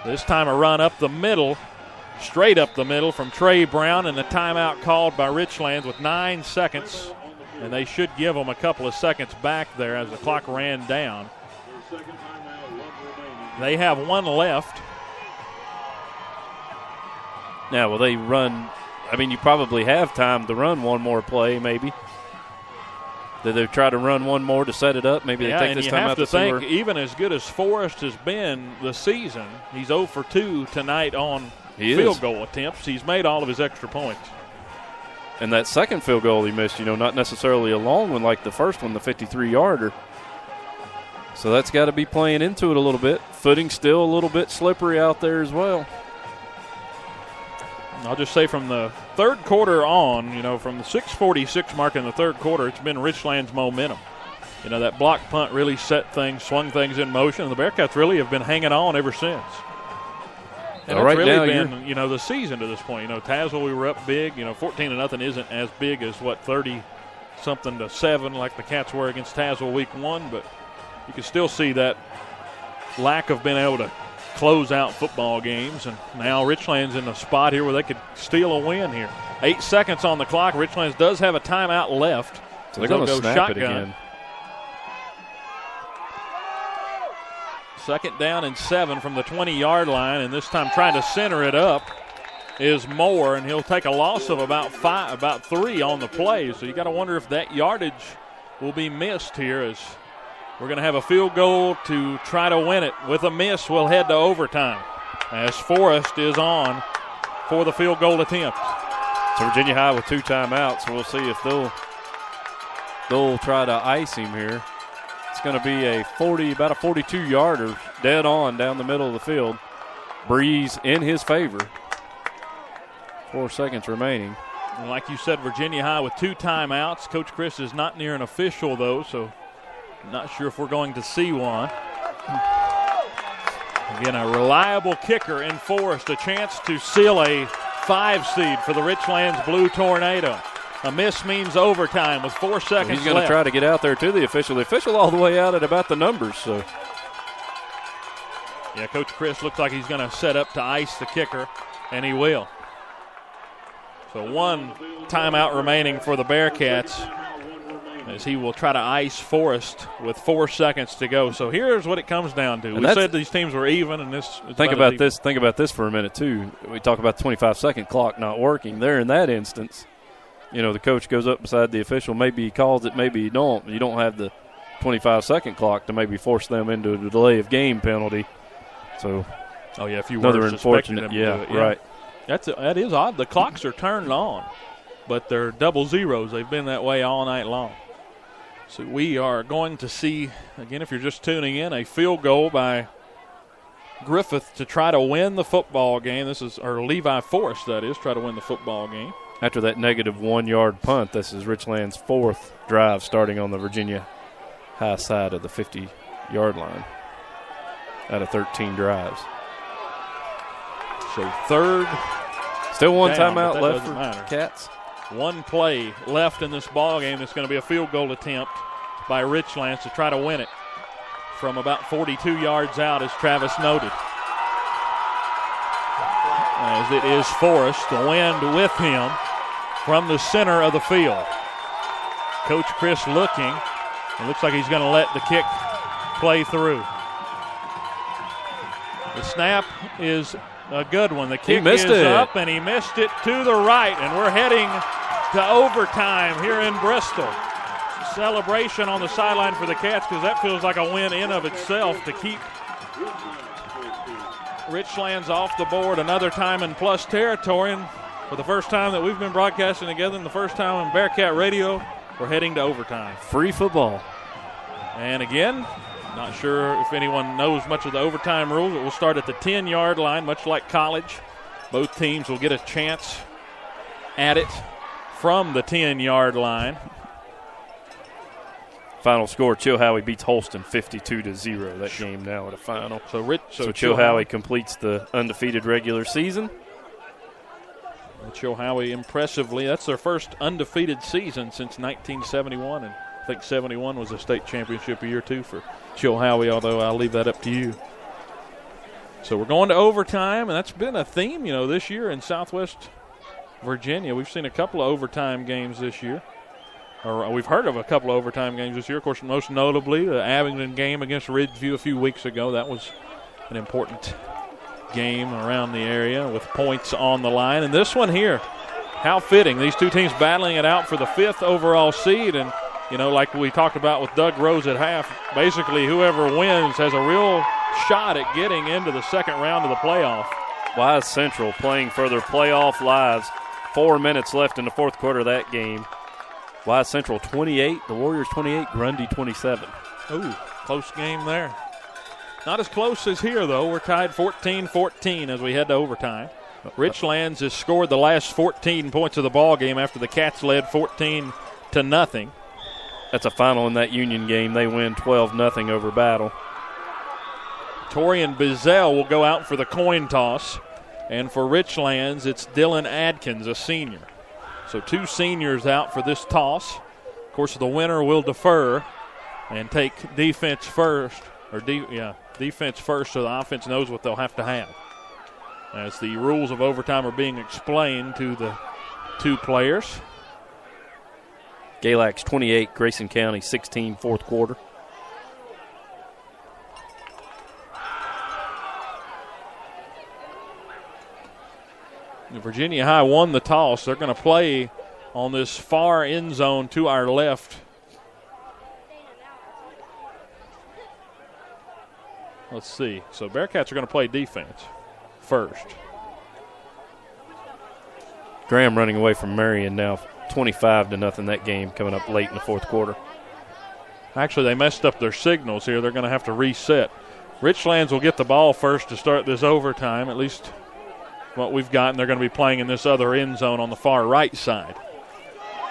This time a run up the middle, straight up the middle from Trey Brown, and a timeout called by Richlands with 9 seconds. And they should give them a couple of seconds back there as the clock ran down. They have 1 left. Now, will they run? I mean, you probably have time to run one more play, maybe. Did they try to run one more to set it up? Maybe they take this time out to think, even as good as Forrest has been this season, he's 0 for 2 tonight on field goal attempts. He's made all of his extra points. And that second field goal he missed, not necessarily a long one like the first one, the 53-yarder. So that's got to be playing into it a little bit. Footing still a little bit slippery out there as well. I'll just say from the third quarter on, from the 6:46 mark in the third quarter, it's been Richlands' momentum. That block punt really swung things in motion, and the Bearcats really have been hanging on ever since. And it's really been, the season to this point. Tazewell, we were up big. 14-0 isn't as big as, 30-something to 7 like the Cats were against Tazewell week 1, but you can still see that lack of being able to close out football games, and now Richlands in a spot here where they could steal a win here. 8 seconds on the clock. Richlands does have a timeout left. So they're going to snap shotgun. It again. 2nd down and 7 from the 20-yard line, and this time trying to center it up is Moore, and he'll take a loss of about 3 on the play. So you got to wonder if that yardage will be missed here, as we're going to have a field goal to try to win it. With a miss, we'll head to overtime as Forrest is on for the field goal attempt. So Virginia High with 2 timeouts, so we'll see if they'll try to ice him here. It's going to be about a 42-yarder, dead on down the middle of the field. Breeze in his favor. 4 seconds remaining. And like you said, Virginia High with 2 timeouts. Coach Chris is not near an official, though, so not sure if we're going to see one. Again, a reliable kicker in Forrest, a chance to seal a 5 seed for the Richlands Blue Tornado. A miss means overtime with 4 seconds left. He's going to try to get out there to the official. The official all the way out at about the numbers. So, yeah, Coach Chris looks like he's going to set up to ice the kicker, and he will. So 1 timeout remaining for the Bearcats, as he will try to ice Forrest with 4 seconds to go. So here's what it comes down to. We said these teams were even, and this is think about this. Think about this for a minute too. We talk about the 25-second clock not working. There in that instance, the coach goes up beside the official. Maybe he calls it, maybe he don't. You don't have the 25-second clock to maybe force them into a delay of game penalty. So, if you another were unfortunate, right. That is odd. The clocks are turned on, but they're double zeros. They've been that way all night long. So we are going to see, again, if you're just tuning in, a field goal by Griffith to try to win the football game. Or Levi Forrest, that is, try to win the football game. After that negative 1-yard punt, this is Richlands' 4th drive starting on the Virginia High side of the 50-yard line out of 13 drives. So 3rd. Still 1 timeout left for Cats. 1 play left in this ball game. It's going to be a field goal attempt by Richlands to try to win it from about 42 yards out, as Travis noted. As it is Forrest, the wind with him from the center of the field. Coach Chris looking. It looks like he's going to let the kick play through. The snap is a good one. The kick is up, and he missed it to the right, and we're heading to overtime here in Bristol. Celebration on the sideline for the Cats, because that feels like a win in of itself to keep Richlands off the board another time in plus territory. And for the first time that we've been broadcasting together, and the first time in Bearcat Radio, we're heading to overtime. Free football. And again, not sure if anyone knows much of the overtime rules. It will start at the 10-yard line, much like college. Both teams will get a chance at it from the 10-yard line. Final score, Chilhowie beats Holston 52-0. That game now at a final. So Chilhowie completes the undefeated regular season. Chilhowie impressively, that's their first undefeated season since 1971, and I think 71 was a state championship year too for Chilhowie, although I'll leave that up to you. So we're going to overtime, and that's been a theme, this year in Southwest Virginia. We've seen a couple of overtime games this year. Or we've heard of a couple of overtime games this year. Of course, most notably the Abingdon game against Ridgeview a few weeks ago. That was an important game around the area with points on the line. And this one here, how fitting. These two teams battling it out for the 5th overall seed. And, like we talked about with Doug Rose at half, basically whoever wins has a real shot at getting into the second round of the playoff. Wise Central playing for their playoff lives. 4 minutes left in the fourth quarter of that game. Wise Central 28, the Warriors 28, Grundy 27. Ooh, close game there. Not as close as here, though. We're tied 14-14 as we head to overtime. Richlands has scored the last 14 points of the ball game after the Cats led 14-0. That's a final in that Union game. They win 12-0 over Battle. Torian Bizel will go out for the coin toss. And for Richlands, it's Dylan Adkins, a senior. So 2 seniors out for this toss. Of course, the winner will defer and take defense first. Defense first so the offense knows what they'll have to have. As the rules of overtime are being explained to the 2 players. Galax 28, Grayson County 16, fourth quarter. Virginia High won the toss. They're going to play on this far end zone to our left. Let's see. So Bearcats are going to play defense first. Graham running away from Marion now, 25-0 that game coming up late in the fourth quarter. Actually, they messed up their signals here. They're going to have to reset. Richlands will get the ball first to start this overtime, at least what we've got, and they're going to be playing in this other end zone on the far right side.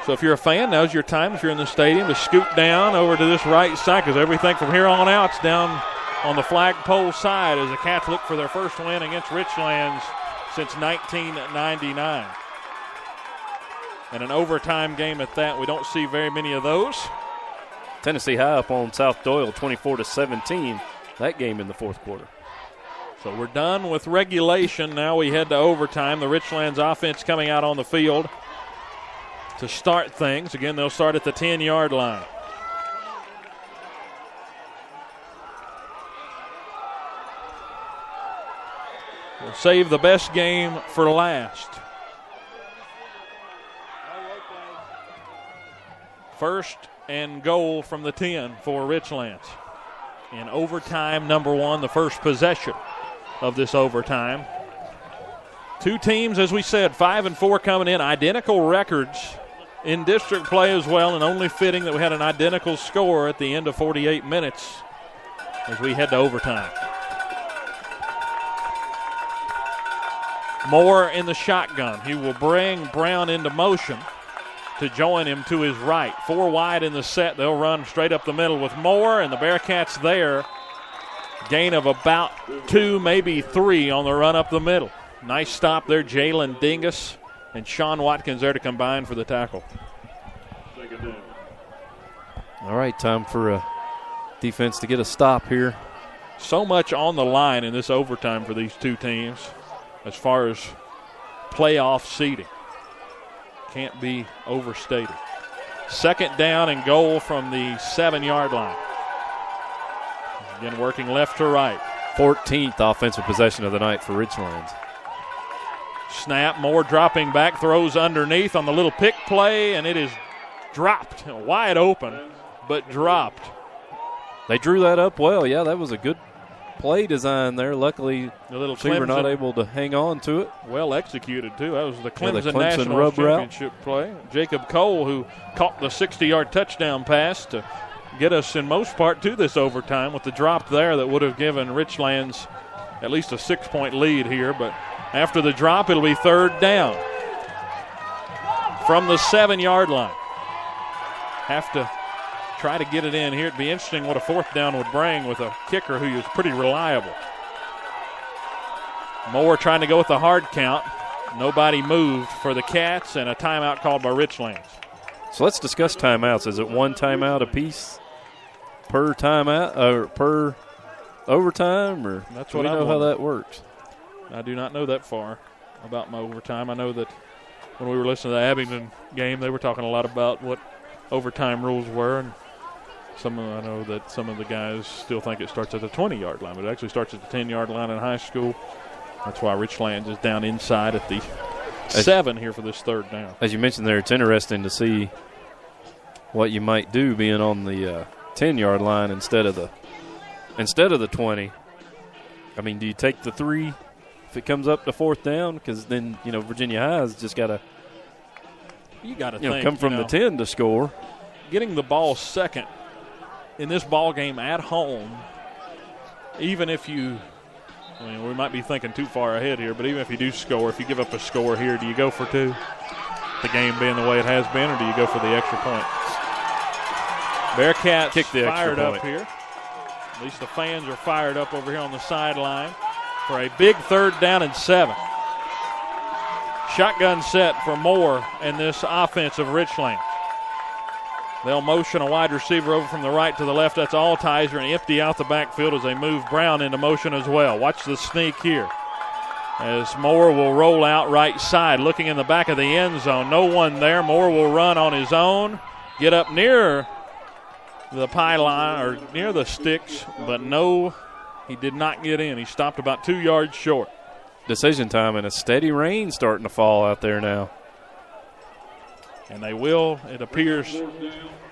So if you're a fan, now's your time, if you're in the stadium, to scoot down over to this right side, because everything from here on out is down on the flagpole side as the Cats look for their first win against Richlands since 1999. And an overtime game at that. We don't see very many of those. Tennessee High up on South Doyle 24-17, that game in the fourth quarter. So we're done with regulation. Now we head to overtime. The Richlands offense coming out on the field to start things. Again, they'll start at the 10-yard line. We'll save the best game for last. First and goal from the 10 for Richlands. In overtime number 1, the first possession of this overtime. 2 teams, as we said, 5-4 coming in, identical records in district play as well, and only fitting that we had an identical score at the end of 48 minutes as we head to overtime. Moore in the shotgun. He will bring Brown into motion to join him to his right. 4 wide in the set. They'll run straight up the middle with Moore, and the Bearcats there. Gain of about 2, maybe 3 on the run up the middle. Nice stop there, Jalen Dingus and Sean Watkins there to combine for the tackle. All right, time for defense to get a stop here. So much on the line in this overtime for these 2 teams as far as playoff seeding. Can't be overstated. Second down and goal from the 7-yard line. Again, working left to right. 14th offensive possession of the night for Richlands. Snap, Moore dropping back, throws underneath on the little pick play, and it is dropped. Wide open, but dropped. They drew that up well. Yeah, that was a good play design there. Luckily, the little we were not able to hang on to it. Well executed, too. That was the Clemson, Clemson National Championship play. Jacob Cole, who caught the 60-yard touchdown pass to get us, in most part, to this overtime with the drop there that would have given Richlands at least a 6-point lead here. But after the drop, it'll be third down from the 7-yard line. Have to try to get it in here. It'd be interesting what a fourth down would bring with a kicker who is pretty reliable. Moore trying to go with the hard count. Nobody moved for the Cats, and a timeout called by Richlands. So let's discuss timeouts. Is it 1 timeout apiece per timeout or per overtime, or that's do what we I know how wonder. that works? I do not know that far about my overtime. I know that when we were listening to the Abingdon game, they were talking a lot about what overtime rules were, and I know that some of the guys still think it starts at the 20-yard line, but it actually starts at the 10-yard line in high school. That's why Richlands is down inside at the 7 here for this third down. As you mentioned there, it's interesting to see what you might do being on the 10-yard line instead of the 20. I mean, do you take the 3 if it comes up to fourth down? Because then, Virginia High's just got to come from the 10 to score. Getting the ball second in this ball game at home, even if you – we might be thinking too far ahead here, but even if you do score, if you give up a score here, do you go for 2? The game being the way it has been, or do you go for the extra point? Bearcats kick the fired extra up here. At least the fans are fired up over here on the sideline for a big 3rd down and 7. Shotgun set for Moore and this offense of Richlands. They'll motion a wide receiver over from the right to the left. That's Altizer, and empty out the backfield as they move Brown into motion as well. Watch the sneak here as Moore will roll out right side, looking in the back of the end zone. No one there. Moore will run on his own, get up near the pylon or near the sticks, but no, he did not get in. He stopped about 2 yards short. Decision time, and a steady rain starting to fall out there now. And they will, it appears,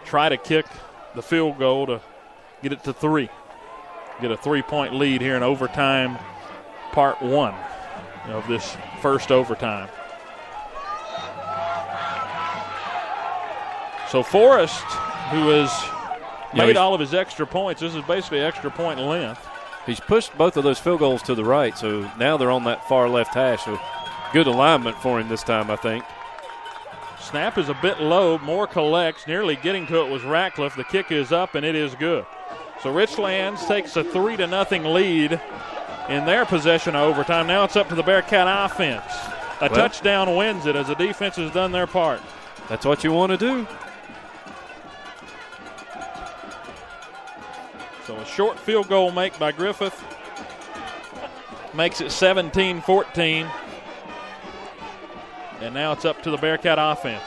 try to kick the field goal to get it to 3. Get a 3-point lead here in overtime, part 1 of this first overtime. So Forrest, who has made all of his extra points, this is basically extra point length. He's pushed both of those field goals to the right, so now they're on that far left hash. So good alignment for him this time, I think. Snap is a bit low. Moore collects. Nearly getting to it was Ratcliffe. The kick is up, and it is good. So Richlands takes a 3-0 lead in their possession of overtime. Now it's up to the Bearcat offense. A touchdown wins it as the defense has done their part. That's what you want to do. So a short field goal make by Griffith makes it 17-14. And now it's up to the Bearcat offense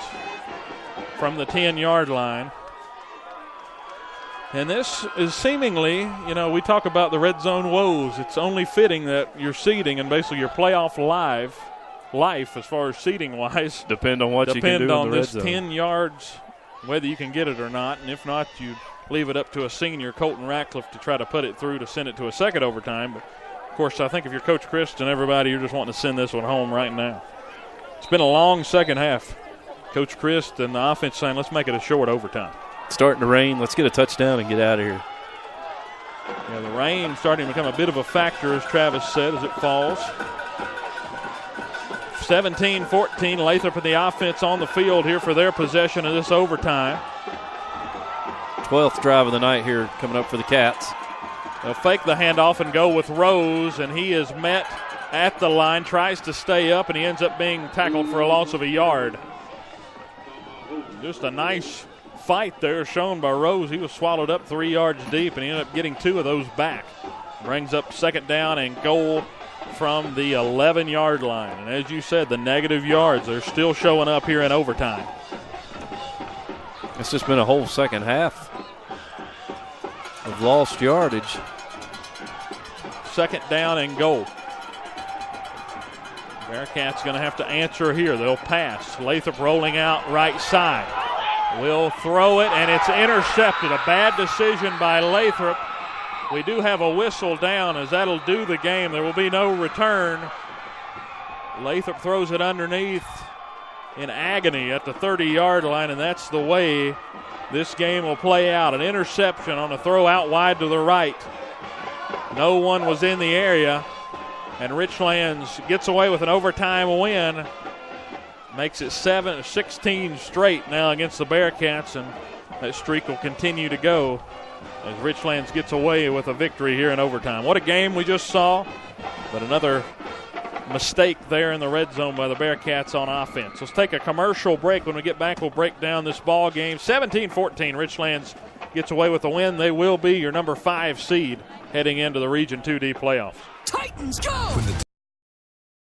from the 10-yard line. And this is seemingly, we talk about the red zone woes. It's only fitting that your seeding and basically your playoff life as far as seeding-wise depend on what you can do in the red zone. 10 yards, whether you can get it or not. And if not, you leave it up to a senior, Colton Ratcliffe, to try to put it through to send it to a second overtime. But, of course, I think if you're Coach Christ and everybody, you're just wanting to send this one home right now. It's been a long second half. Coach Christ and the offense saying, let's make it a short overtime. It's starting to rain. Let's get a touchdown and get out of here. Yeah, the rain starting to become a bit of a factor, as Travis said, as it falls. 17-14, Lathrop and the offense on the field here for their possession of this overtime. 12th drive of the night here coming up for the Cats. They'll fake the handoff and go with Rose, and he is met at the line, tries to stay up, and he ends up being tackled for a loss of a yard. Just a nice fight there shown by Rose. He was swallowed up 3 yards deep, and he ended up getting 2 of those back. Brings up 2nd down and goal from the 11-yard line. And as you said, the negative yards are still showing up here in overtime. It's just been a whole second half of lost yardage. 2nd down and goal. Bearcats going to have to answer here. They'll pass. Lathrop rolling out right side. Will throw it, and it's intercepted. A bad decision by Lathrop. We do have a whistle down, as that'll do the game. There will be no return. Lathrop throws it underneath in agony at the 30-yard line, and that's the way this game will play out. An interception on a throw out wide to the right. No one was in the area. And Richlands gets away with an overtime win. Makes it 16 straight now against the Bearcats, and that streak will continue to go as Richlands gets away with a victory here in overtime. What a game we just saw, but another mistake there in the red zone by the Bearcats on offense. Let's take a commercial break. When we get back, we'll break down this ball game. 17-14, Richlands gets away with the win. They will be your number 5 seed heading into the Region 2D playoffs. Titans go!